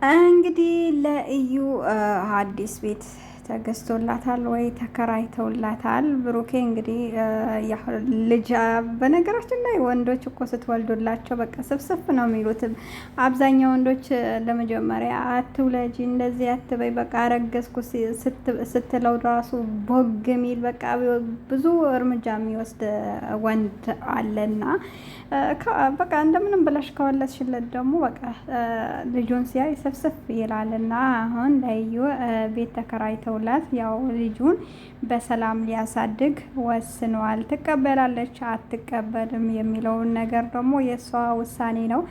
እንግዲህ ለእዩ አዲስ ቤት ተገዝቶላታል ወይ ተከራይተውላታል። ብሩኬ እንግዲህ ልጅ በነገራችን ላይ ወንዶች እኮ ስትወልዱላቸው በቃ ስፍስፍ ነው የሚሉት። አብዛኛው ወንዶች ለመጀመሪያ አትውለጂ እንደዚህ አትበይ በቃ አረገዝኩ ስትለው ራሱ ቦግ የሚል በቃ ብዙ እርምጃ የሚወስድ ወንድ አለና በቃ እንደምንም ብለሽ ከወለድሽለት ደግሞ በቃ ልጁን ሲያይ ስፍስፍ ይላልና አሁን ለዩ ቤት ተከራይተው ያው ልጁን በሰላም ሊያሳድግ ወስኗል። ትቀበላለች አትቀበልም የሚለውን ነገር ደግሞ የእሷ ውሳኔ ነው።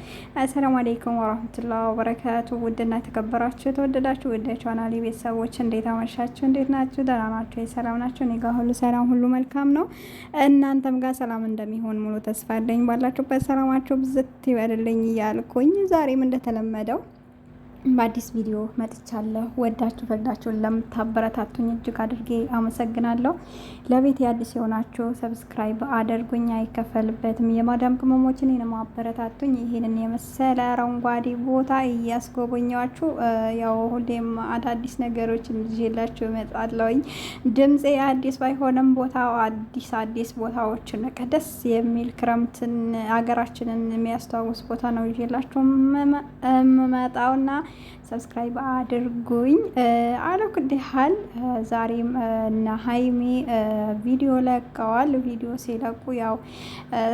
አሰላሙ አለይኩም ወራህመቱላሂ ወበረካቱ። ውድና የተከበራችሁ የተወደዳችሁ ውድ ቻናሌ ቤተሰቦች እንዴት አመሻችሁ? እንዴት ናችሁ? ደህና ናችሁ? ሰላም ናችሁ? እኔ ጋር ሁሉ ሰላም ሁሉ መልካም ነው። እናንተም ጋር ሰላም እንደሚሆን ሙሉ ተስፋ አለኝ። ባላችሁበት ሰላማችሁ ብዝት ይበልልኝ እያልኩኝ ዛሬም እንደተለመደው በአዲስ ቪዲዮ መጥቻለሁ። ወዳችሁ ፈቅዳችሁ ለምታበረታቱኝ እጅግ አድርጌ አመሰግናለሁ። ለቤት የአዲስ የሆናችሁ ሰብስክራይብ አድርጉኝ፣ አይከፈልበትም። የማዳም ቅመሞችን የማበረታቱኝ ይህንን የመሰለ አረንጓዴ ቦታ እያስጎበኛችሁ ያው ሁሌም አዳዲስ ነገሮች ይዤላችሁ እመጣለሁኝ። ድምፄ አዲስ ባይሆንም ቦታው አዲስ ቦታዎችን ደስ የሚል ክረምትን ሀገራችንን የሚያስተዋውስ ቦታ ነው ይዤላችሁ የምመጣውና ሰብስክራይብ አድርጉኝ። አለኩልሃል ዛሬም እነ ሀይሚ ቪዲዮ ለቀዋል። ቪዲዮ ሲለቁ ያው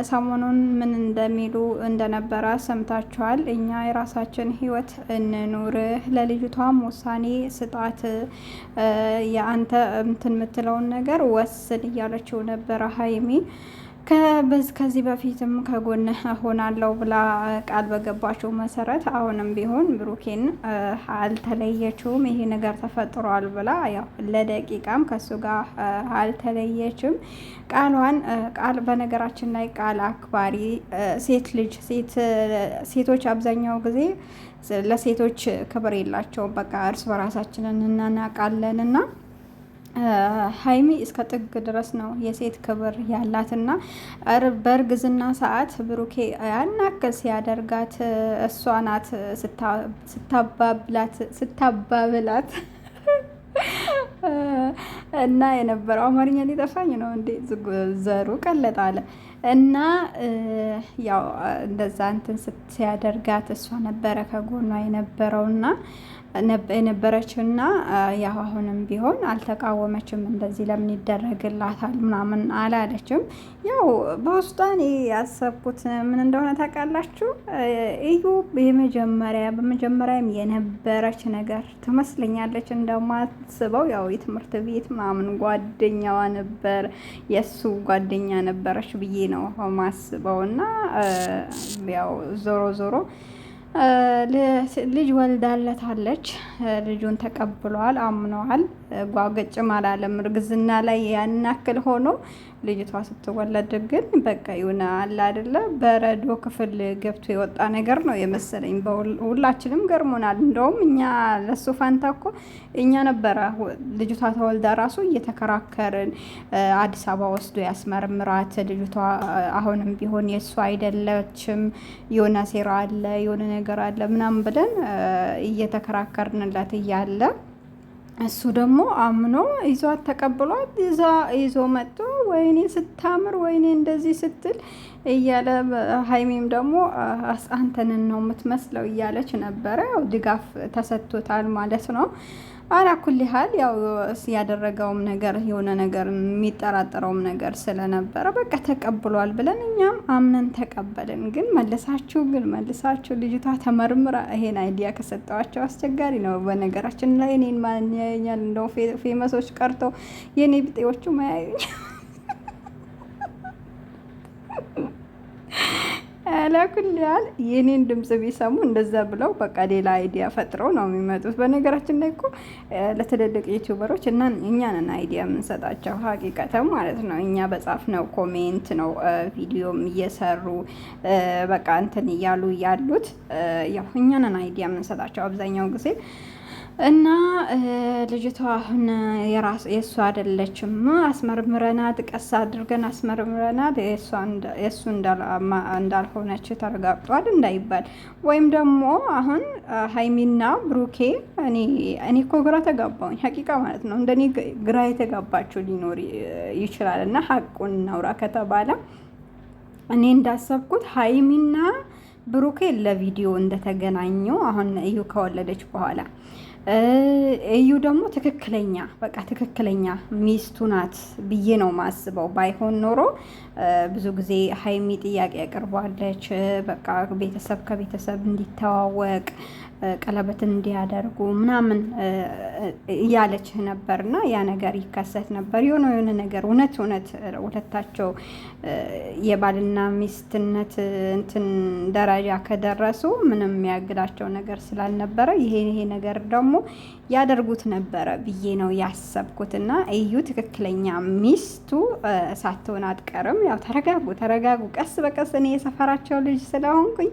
ሰሞኑን ምን እንደሚሉ እንደነበረ ሰምታችኋል። እኛ የራሳችን ህይወት እንኑር፣ ለልጅቷም ውሳኔ ስጣት፣ የአንተ እንትን የምትለውን ነገር ወስን እያለችው ነበረ ሀይሚ። ከዚህ በፊትም ከጎንህ እሆናለሁ ብላ ቃል በገባችው መሰረት አሁንም ቢሆን ብሩኬን አልተለየችውም። ይሄ ነገር ተፈጥሯል ብላ ያው ለደቂቃም ከሱ ጋር አልተለየችም። ቃል በነገራችን ላይ ቃል አክባሪ ሴቶች አብዛኛው ጊዜ ለሴቶች ክብር የላቸውም። በቃ እርስ በራሳችንን እናናቃለን እና ሀይሚ እስከ ጥግ ድረስ ነው የሴት ክብር ያላትና በእርግዝና ሰዓት ብሩኬ ያናክል ሲያደርጋት እሷ ናት ስታባብላት እና የነበረው አማርኛ ሊጠፋኝ ነው እንዴ ዘሩ ቀለጣለ እና ያው እንደዛ እንትን ሲያደርጋት እሷ ነበረ ከጎኗ የነበረውና የነበረችና ያው አሁንም ቢሆን አልተቃወመችም። እንደዚህ ለምን ይደረግላታል ምናምን አላለችም። ያው በውስጧን ያሰብኩት ምን እንደሆነ ታውቃላችሁ? እዩ በመጀመሪያም የነበረች ነገር ትመስለኛለች እንደማስበው። ያው የትምህርት ቤት ምናምን ጓደኛዋ ነበር፣ የእሱ ጓደኛ ነበረች ብዬ ነው ማስበው እና ያው ዞሮ ልጅ ወልዳለታለች። ልጁን ተቀብሏል፣ አምነዋል። ጓገጭም አላለም። እርግዝና ላይ ያናክል ሆኖ ልጅቷ ስትወለድ ግን በቃ ይሁን አለ አይደለ በረዶ ክፍል ገብቶ የወጣ ነገር ነው የመሰለኝ። ሁላችንም ገርሞናል። እንደውም እኛ ለሱ ፋንታ እኮ እኛ ነበረ ልጅቷ ተወልዳ ራሱ እየተከራከርን አዲስ አበባ ወስዶ ያስመርምራት፣ ልጅቷ አሁንም ቢሆን የእሱ አይደለችም፣ የሆነ ሴራ አለ፣ የሆነ ነገር አለ ምናምን ብለን እየተከራከርንለት እያለ እሱ ደግሞ አምኖ ይዟት ተቀብሏት ይዞ መጥቶ ወይኔ ስታምር ወይኔ እንደዚህ ስትል እያለ ሀይሚም ደግሞ አንተንን ነው የምትመስለው እያለች ነበረ። ያው ድጋፍ ተሰጥቶታል ማለት ነው። አላኩል ያህል ያው ያደረገውም ነገር የሆነ ነገር የሚጠራጠረውም ነገር ስለነበረ በቃ ተቀብሏል ብለን እኛም አምነን ተቀበልን። ግን መልሳችሁ ልጅቷ ተመርምራ ይሄን አይዲያ ከሰጠዋቸው አስቸጋሪ ነው። በነገራችን ላይ እኔን ማን ያኛል? እንደው ፌመሶች ቀርተው የኔ ብጤዎቹ ማያዩኝ አላኩል ያህል የኔን ድምጽ ቢሰሙ እንደዛ ብለው በቃ ሌላ አይዲያ ፈጥረው ነው የሚመጡት። በነገራችን ላይ እኮ ለትልልቅ ዩቲዩበሮች እና እኛንን አይዲያ የምንሰጣቸው ሀቂቀተም ማለት ነው። እኛ በጻፍነው ኮሜንት ነው ቪዲዮም እየሰሩ በቃ እንትን እያሉ ያሉት። ያው እኛንን አይዲያ የምንሰጣቸው አብዛኛው ጊዜ እና ልጅቷ አሁን የእሱ አይደለችም። አስመርምረናት፣ ቀስ አድርገን አስመርምረናት የእሱ እንዳልሆነች ተረጋግጧል እንዳይባል። ወይም ደግሞ አሁን ሀይሚና ብሩኬ እኔ እኮ ግራ ተጋባውኝ ሀቂቃ ማለት ነው። እንደኔ ግራ የተጋባችው ሊኖር ይችላል። እና ሀቁን እናውራ ከተባለ እኔ እንዳሰብኩት ሀይሚና ብሩኬ ለቪዲዮ እንደተገናኙ አሁን እዩ ከወለደች በኋላ እዩ ደግሞ ትክክለኛ ሚስቱ ናት ብዬ ነው ማስበው። ባይሆን ኖሮ ብዙ ጊዜ ሀይሚ ጥያቄ ያቀርባለች፣ በቃ ቤተሰብ ከቤተሰብ እንዲተዋወቅ ቀለበትን እንዲያደርጉ ምናምን እያለች ነበርና ያ ነገር ይከሰት ነበር። የሆነ ነገር እውነት ሁለታቸው የባልና ሚስትነት እንትን ደረጃ ከደረሱ ምንም የሚያግዳቸው ነገር ስላልነበረ ይሄ ነገር ደግሞ ያደርጉት ነበረ ብዬ ነው ያሰብኩት። እና እዩ ትክክለኛ ሚስቱ ሳትሆን አትቀርም። ያው ተረጋጉ፣ ቀስ በቀስ እኔ የሰፈራቸው ልጅ ስለሆንኩኝ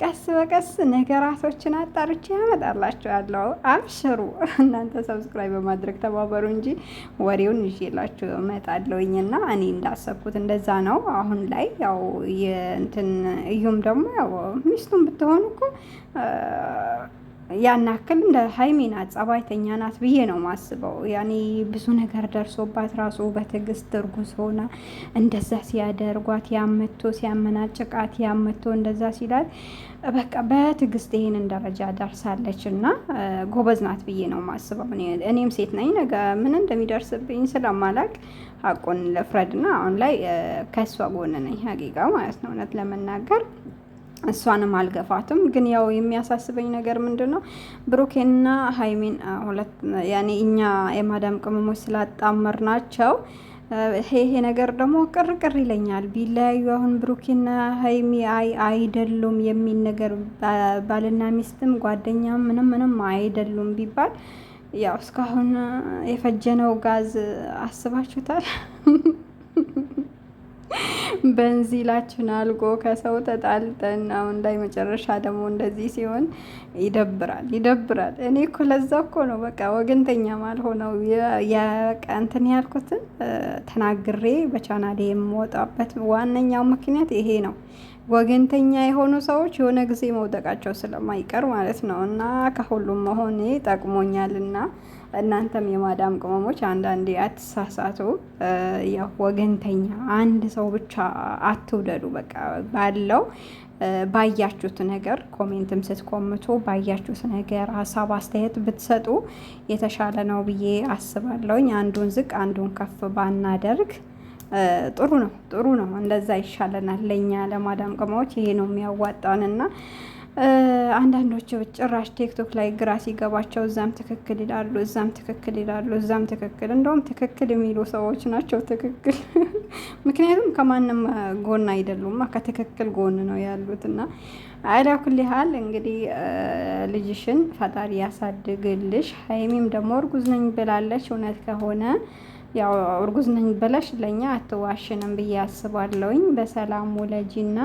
ቀስ በቀስ ነገራቶችን አጣርቼ ያመጣላቸው ያለው አብሽሩ። እናንተ ሰብስክራይብ በማድረግ ተባበሩ እንጂ ወሬውን ይዤላችሁ እመጣለሁኝ። እና እኔ እንዳሰብኩት እንደዛ ነው። አሁን ላይ ያው እንትን እዩም ደግሞ ያው ሚስቱን ብትሆን እኮ ያን ያክል እንደ ሀይሚ ናት፣ ጸባይተኛ ናት ብዬ ነው ማስበው። ያኔ ብዙ ነገር ደርሶባት ራሱ በትዕግስት እርጉዝ ሆና እንደዛ ሲያደርጓት ያመቶ ሲያመናጭቃት ያመቶ እንደዛ ሲላት በቃ በትዕግስት ይሄንን ደረጃ ደርሳለች እና ጎበዝ ናት ብዬ ነው ማስበው። እኔም ሴት ነኝ፣ ነገ ምን እንደሚደርስብኝ ስለማላቅ ሀቁን ልፍረድና አሁን ላይ ከእሷ ጎን ነኝ ሀቂቃ ማለት ነው እውነት ለመናገር እሷንም አልገፋትም። ግን ያው የሚያሳስበኝ ነገር ምንድን ነው ብሩኬንና ሀይሚን ሁለት ያኔ እኛ የማዳም ቅመሞች ስላጣመር ናቸው። ይሄ ነገር ደግሞ ቅር ይለኛል። ቢለያዩ አሁን ብሩኬና ሀይሚ አይደሉም የሚል ነገር ባልና ሚስትም ጓደኛም ምንም አይደሉም ቢባል ያው እስካሁን የፈጀነው ጋዝ አስባችሁታል? በንዚላችን አልቆ ከሰው ተጣልተን አሁን ላይ መጨረሻ ደግሞ እንደዚህ ሲሆን ይደብራል። እኔ እኮ ለዛ እኮ ነው በቃ ወገንተኛ ማልሆነው እንትን ያልኩትን ተናግሬ በቻናሌ የምወጣበት ዋነኛው ምክንያት ይሄ ነው። ወገንተኛ የሆኑ ሰዎች የሆነ ጊዜ መውደቃቸው ስለማይቀር ማለት ነው። እና ከሁሉም መሆኔ ጠቅሞኛልና እናንተም የማዳም ቅመሞች አንዳንዴ አትሳሳቱ። ያው ወገንተኛ አንድ ሰው ብቻ አትውደዱ። በቃ ባለው ባያችሁት ነገር ኮሜንትም ስትኮምቱ ባያችሁት ነገር ሀሳብ አስተያየት ብትሰጡ የተሻለ ነው ብዬ አስባለሁኝ። አንዱን ዝቅ አንዱን ከፍ ባናደርግ ጥሩ ነው። እንደዛ ይሻለናል ለኛ ለማዳም ቅመሞች ይሄ ነው የሚያዋጣንና አንዳንዶቹ ጭራሽ ቲክቶክ ላይ ግራ ሲገባቸው እዛም ትክክል ይላሉ፣ እዛም ትክክል ይላሉ፣ እዛም ትክክል። እንደውም ትክክል የሚሉ ሰዎች ናቸው ትክክል። ምክንያቱም ከማንም ጎን አይደሉም፣ ከትክክል ጎን ነው ያሉት። እና አላኩል ያህል እንግዲህ ልጅሽን ፈጣሪ ያሳድግልሽ። ሀይሚም ደግሞ እርጉዝ ነኝ ብላለች። እውነት ከሆነ ያው እርጉዝ ነኝ ብለሽ ለኛ አትዋሽንም ብዬ አስባለሁኝ። በሰላም ወለጂና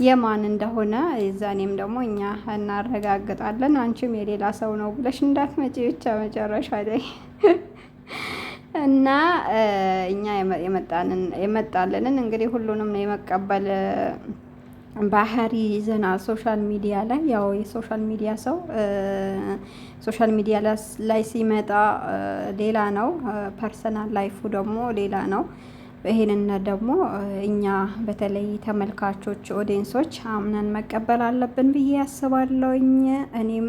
የማን እንደሆነ የዛኔም ደግሞ እኛ እናረጋግጣለን። አንቺም የሌላ ሰው ነው ብለሽ እንዳትመጪ ብቻ መጨረሻ ላይ እና እኛ የመጣልንን እንግዲህ ሁሉንም ነው የመቀበል ባህሪ ይዘና ሶሻል ሚዲያ ላይ ያው የሶሻል ሚዲያ ሰው ሶሻል ሚዲያ ላይ ሲመጣ ሌላ ነው፣ ፐርሰናል ላይፉ ደግሞ ሌላ ነው። ይሄንን ደግሞ እኛ በተለይ ተመልካቾች ኦዲየንሶች አምነን መቀበል አለብን ብዬ ያስባለሁኝ። እኔም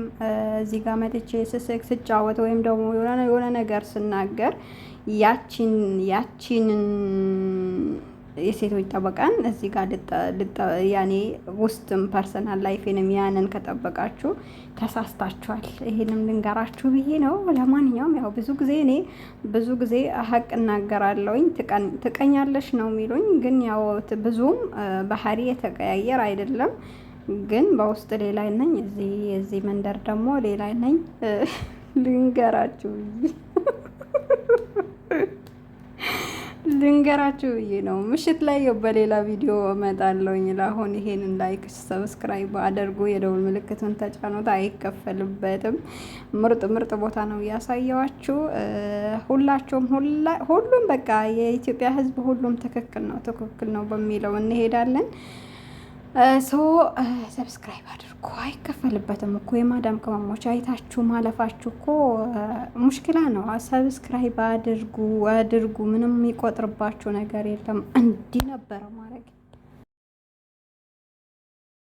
እዚህ ጋር መጥቼ ስስቅ ስጫወት ወይም ደግሞ የሆነ ነገር ስናገር ያቺንን የሴቶች ጠበቃን እዚህ ጋር ያኔ ውስጥም ፐርሰናል ላይፌንም ያንን ከጠበቃችሁ ተሳስታችኋል። ይሄንም ልንገራችሁ ብዬ ነው። ለማንኛውም ያው ብዙ ጊዜ ሀቅ እናገራለሁኝ። ትቀኛለሽ ነው የሚሉኝ፣ ግን ያው ብዙም ባህሪ የተቀያየር አይደለም። ግን በውስጥ ሌላ ነኝ፣ እዚህ መንደር ደግሞ ሌላ ነኝ። ልንገራችሁ ልንገራችሁ ብዬ ነው። ምሽት ላይ በሌላ ቪዲዮ እመጣለሁኝ። ለአሁን ይሄንን ላይክ ሰብስክራይብ አድርጉ፣ የደውል ምልክቱን ተጫኑት፣ አይከፈልበትም። ምርጥ ምርጥ ቦታ ነው እያሳየዋችሁ። ሁላችሁም ሁሉም በቃ የኢትዮጵያ ሕዝብ ሁሉም ትክክል ነው በሚለው እንሄዳለን። ሰብስክራይብ አድርጉ፣ አይከፈልበትም እኮ የማዳም ቅመሞች አይታችሁ ማለፋችሁ እኮ ሙሽኪላ ነው። ሰብስክራይብ አድርጉ፣ ምንም የሚቆጥርባችሁ ነገር የለም። እንዲህ ነበረ ማድረግ